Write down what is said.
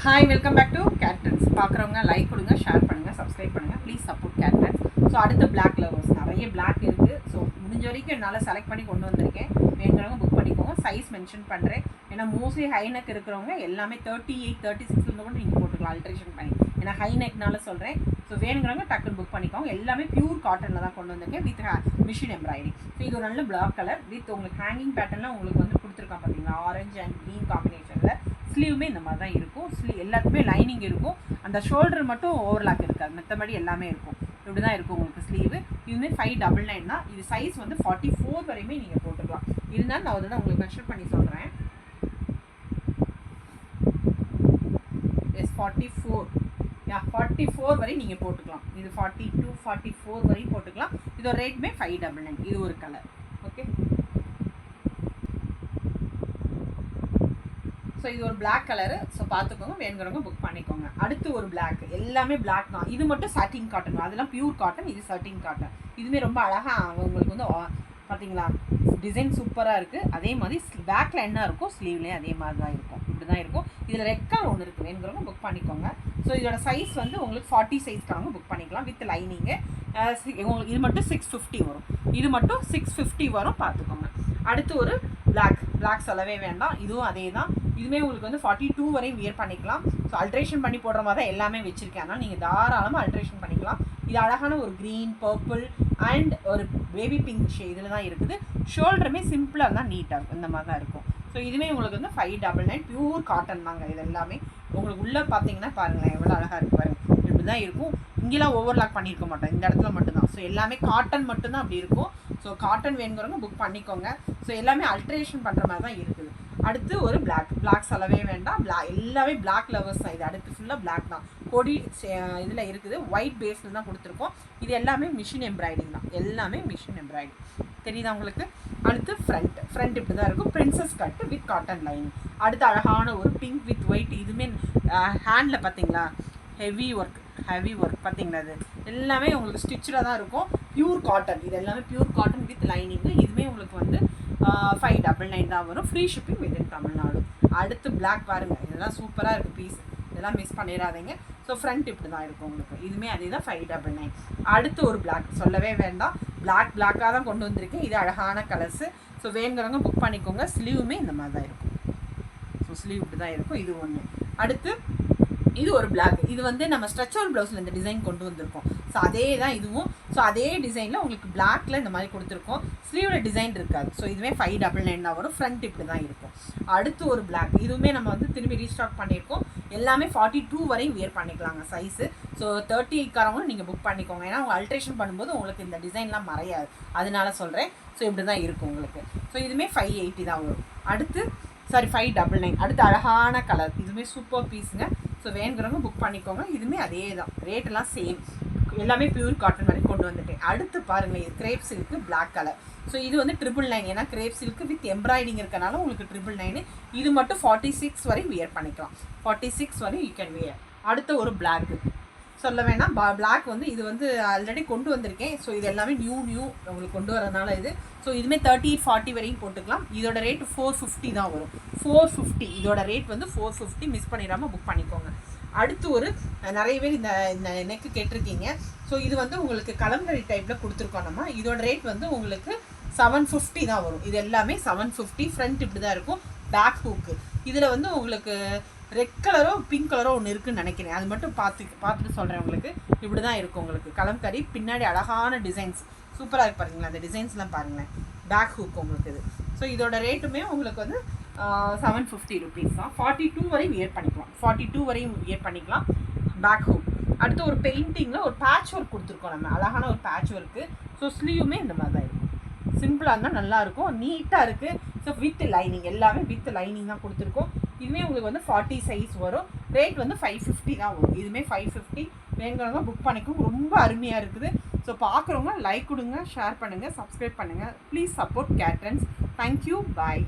Hi, welcome back to Kat Trends. பார்க்குறவங்க like கொடுங்க, share பண்ணுங்கள், சப்ஸ்கிரைப் பண்ணுங்கள். Please support Kat Trends. So அடுத்து பிளாக் லவர்ஸ் நிறைய பிளாக் இருக்குது. ஸோ முடிஞ்ச வரைக்கும் என்னால் செலக்ட் பண்ணி கொண்டு வந்திருக்கேன். வேணுறவங்க புக் பண்ணிக்கோங்க. சைஸ் மென்ஷன் பண்ணுறேன். ஏன்னா மோஸ்ட்லி ஹை நெக் இருக்கிறவங்க எல்லாமே 38, 36 கூட நீங்கள் போட்டுக்கலாம் அல்ட்ரேஷன் பண்ணி. ஏன்னா ஹை நெக்னால சொல்கிறேன். ஸோ வேணுங்கிறவங்க டக்குன்னு புக் பண்ணிக்கோங்க. எல்லாமே பியூர் காட்டனில் தான் கொண்டு வந்திருக்கேன் வித் மிஷின் எம்ப்ராய்டிங். ஸோ இது ஒரு நல்ல பிளாக் கலர் வித் உங்களுக்கு ஹேங்கிங் பேட்டர்னில் உங்களுக்கு வந்து கொடுத்துருக்கான் பார்த்தீங்களா, ஆரஞ்சு அண்ட் க்ரீன் காம்பினேஷனில். ஸ்லீவுமே இந்த மாதிரி தான் இருக்கும். எல்லாத்துக்குமே லைனிங் இருக்கும். அந்த ஷோல்டர் மட்டும் ஓவர்லாக் இருக்காது, மற்றபடி எல்லாமே இருக்கும். இப்படி தான் இருக்கும் உங்களுக்கு ஸ்லீவு. இதுவுமே 599 தான். இது சைஸ் வந்து 44 வரையுமே நீங்கள் போட்டுக்கலாம். இருந்தாலும் நான் வந்து உங்களுக்கு மெஷர் பண்ணி சொல்கிறேன். எஸ் 44, 44 வரை நீங்கள் போட்டுக்கலாம். இது 42, 44 வரையும் போட்டுக்கலாம். இதோட ரேட்டுமே 599. இது ஒரு கலர். ஓகே, ஸோ இது ஒரு பிளாக் கலரு. ஸோ பார்த்துக்கோங்க, வேணுங்கிறவங்க புக் பண்ணிக்கோங்க. அடுத்து ஒரு பிளாக், எல்லாமே பிளாக் தான். இது மட்டும் சாட்டின் காட்டன், அதெல்லாம் பியூர் காட்டன். இது சாட்டின் காட்டன். இதுவுமே ரொம்ப அழகாக உங்களுக்கு வந்து பார்த்தீங்களா, டிசைன் சூப்பராக இருக்குது. அதே மாதிரி பேக்கில் என்ன இருக்கும், ஸ்லீவ்லேயும் அதே மாதிரி தான் இருக்கும். இப்படி தான் இருக்கும். இதில் ரெட் கலர் ஒன்று இருக்குது, வேணுங்கிறவங்க புக் பண்ணிக்கோங்க. ஸோ இதோட சைஸ் வந்து உங்களுக்கு 40 சைஸ்க்காரங்க புக் பண்ணிக்கலாம் வித் லைனிங்கு. உங்களுக்கு இது மட்டும் 650 வரும். இது மட்டும் 650 வரும், பார்த்துக்கோங்க. அடுத்து ஒரு பிளாக் சொல்லவே வேண்டாம். இதுவும் அதே தான். இதுவுமே உங்களுக்கு வந்து 42 வரையும் வியர் பண்ணிக்கலாம். ஸோ அல்ட்ரேஷன் பண்ணி போடுற மாதிரி தான் எல்லாமே வச்சுருக்கேன். அதனால் நீங்கள் தாராளமாக அல்ட்ரேஷன் பண்ணிக்கலாம். இது அழகான ஒரு க்ரீன், பர்பிள் அண்ட் ஒரு பேபி பிங்க் இதில் தான் இருக்குது. ஷோல்டருமே சிம்பிளாக இருந்தால் நீட்டாக இருக்கும். இந்த மாதிரி தான் இருக்கும். ஸோ இதுவுமே உங்களுக்கு வந்து 599. பியூர் காட்டன் தாங்க இது எல்லாமே. உங்களுக்கு உள்ளே பார்த்தீங்கன்னா பாருங்களேன் எவ்வளோ அழகாக இருக்குது பாருங்கள். இப்படி தான் இருக்கும். இங்கெல்லாம் ஓவர்லாக் பண்ணியிருக்க மாட்டோம், இந்த இடத்துல மட்டும்தான். ஸோ எல்லாமே காட்டன் மட்டும்தான் அப்படி இருக்கும். ஸோ காட்டன் வேணுங்கிறவங்க புக் பண்ணிக்கோங்க. ஸோ எல்லாமே அல்ட்ரேஷன் பண்ணுற மாதிரி தான் இருக்குது. அடுத்து ஒரு பிளாக் சொல்லவே வேண்டாம். எல்லாமே பிளாக் லவர்ஸ் தான். இது அடுத்து ஃபுல்லாக பிளாக் தான். கொடி இதில் இருக்குது. ஒயிட் பேஸில் தான் கொடுத்துருக்கோம். இது எல்லாமே மிஷின் எம்ப்ராய்டிங் தான். எல்லாமே மிஷின் எம்ப்ராய்டிங் தெரியுதா உங்களுக்கு. அடுத்து ஃப்ரண்ட் இப்படி தான் இருக்கும். Princess cut with cotton line. அடுத்து அழகான ஒரு பிங்க் வித் ஒயிட். இதுவுமே ஹேண்டில் பார்த்தீங்களா, ஹெவி ஒர்க் பார்த்தீங்களா. அது எல்லாமே உங்களுக்கு ஸ்டிச்சில் தான் இருக்கும். Pure cotton. இது எல்லாமே பியூர் காட்டன் வித் லைனிங்கு. இதுவுமே உங்களுக்கு வந்து 599 தான் வரும். Free shipping within Tamil Nadu. அடுத்து பிளாக் பாருங்கள், இதெல்லாம் சூப்பராக இருக்குது பீஸ். இதெல்லாம் மிஸ் பண்ணிடாதீங்க. ஸோ ஃப்ரண்ட் இப்படி தான் இருக்கும் உங்களுக்கு. இதுவுமே அதே தான் 599. அடுத்து ஒரு பிளாக் சொல்லவே வேண்டாம். பிளாக்காக தான் கொண்டு வந்திருக்கேன். இது அழகான கலர்ஸு. ஸோ வேணுங்கிறவங்க புக் பண்ணிக்கோங்க. ஸ்லீவுமே இந்த மாதிரி தான் இருக்கும். ஸோ ஸ்லீவ் இப்படி தான் இருக்கும். இது ஒன்று. அடுத்து இது ஒரு பிளாக். இது வந்து நம்ம ஸ்ட்ரெச்சர் ப்ளவுஸில் இந்த டிசைன் கொண்டு வந்திருக்கோம். ஸோ அதே தான் இதுவும். ஸோ அதே டிசைனில் உங்களுக்கு பிளாக்ல இந்த மாதிரி கொடுத்துருக்கோம். ஸ்லீவில் டிசைன் இருக்காது. ஸோ இதுவே 599 தான் வரும். ஃப்ரண்ட் இப்படி தான் இருக்கும். அடுத்து ஒரு பிளாக். இதுவுமே நம்ம வந்து திரும்பி ரீஸ்டாக் பண்ணியிருக்கோம். எல்லாமே 42 வரையும் வியர் பண்ணிக்கலாங்க சைஸு. ஸோ 38காரவங்களும் நீங்கள் புக் பண்ணிக்கோங்க. ஏன்னா அவங்க அல்ட்ரேஷன் பண்ணும்போது உங்களுக்கு இந்த டிசைன்லாம் மறையாது, அதனால சொல்கிறேன். ஸோ இப்படி தான் இருக்கும் உங்களுக்கு. ஸோ இதுவுமே 580 தான் வரும். அடுத்து 599. அடுத்து அழகான கலர். இதுவுமே சூப்பர் பீஸுங்க. ஸோ வேணுங்கிறவங்க புக் பண்ணிக்கோங்க. இதுவுமே அதே தான். ரேட்டெல்லாம் சேம். எல்லாமே பியூர் காட்டன் மாதிரி கொண்டு வந்துட்டேன். அடுத்து பாருங்கள், இது crepe silk black colour. So இது வந்து 999. ஏன்னா கிரேப் சில்க்கு வித் எம்ப்ராய்டிங் இருக்கனால உங்களுக்கு 999. இது மட்டும் 46 வரை வியர் பண்ணிக்கலாம். 46 வரை யூ கேன் வியர். அடுத்த ஒரு பிளாக்கு சொல்ல வேணாம். பிளாக் வந்து இது வந்து ஆல்ரெடி கொண்டு வந்திருக்கேன். ஸோ இது எல்லாமே நியூ உங்களுக்கு கொண்டு வரதுனால இது. ஸோ இதுவுமே 38, 40 வரையும் போட்டுக்கலாம். இதோட ரேட்டு 450 தான் வரும். 450. இதோட ரேட் வந்து 450. மிஸ் பண்ணிடாமல் புக் பண்ணிக்கோங்க. அடுத்து ஒரு நிறைய பேர் இந்த நெக்கு கேட்டிருக்கீங்க. ஸோ இது வந்து உங்களுக்கு கலம்கரி டைப்பில் கொடுத்துருக்கோம் நம்ம. இதோட ரேட் வந்து உங்களுக்கு 750 தான் வரும். இது எல்லாமே 750. ஃப்ரண்ட் இப்படி தான் இருக்கும். Back hook. இதில் வந்து உங்களுக்கு ரெட் கலரோ பிங்க் கலரோ ஒன்று இருக்குதுன்னு நினைக்கிறேன். அது மட்டும் பார்த்துட்டு சொல்கிறேன் உங்களுக்கு. இப்படி தான் இருக்கும் உங்களுக்கு கலம்கரி. பின்னாடி அழகான டிசைன்ஸ் சூப்பராக இருக்கு பாருங்களேன். அந்த டிசைன்ஸ்லாம் பாருங்களேன். பேக் ஹூக் உங்களுக்கு இது. ஸோ இதோட ரேட்டுமே உங்களுக்கு வந்து 750 ருபீஸ் தான். 42 வரையும் வியர் பண்ணிக்கலாம். 42 வரையும் வியர் பண்ணிக்கலாம். Back hook. அடுத்து ஒரு பெயிண்டிங்கில் ஒரு பேட்ச் ஒர்க் கொடுத்துருக்கோம் நம்ம. அழகான ஒரு பேட்ச் ஒர்க்கு. ஸோ ஸ்லீவுமே இந்த மாதிரி தான் இருக்கும். சிம்பிளாக இருந்தால் நல்லாயிருக்கும். நீட்டாக இருக்குது. ஸோ வித் லைனிங், எல்லாமே வித் லைனிங் தான் கொடுத்துருக்கோம். இதுவுமே உங்களுக்கு வந்து 40 சைஸ் வரும். ரேட் வந்து 550 தான் வரும். இதுவுமே 550. வேணுங்கிறவங்க புக் பண்ணிக்கும். ரொம்ப அருமையாக இருக்குது. ஸோ பார்க்குறவங்க லைக் கொடுங்க, ஷேர் பண்ணுங்கள், சப்ஸ்கிரைப் பண்ணுங்கள். Please support Kat Trends. Thank you. Bye.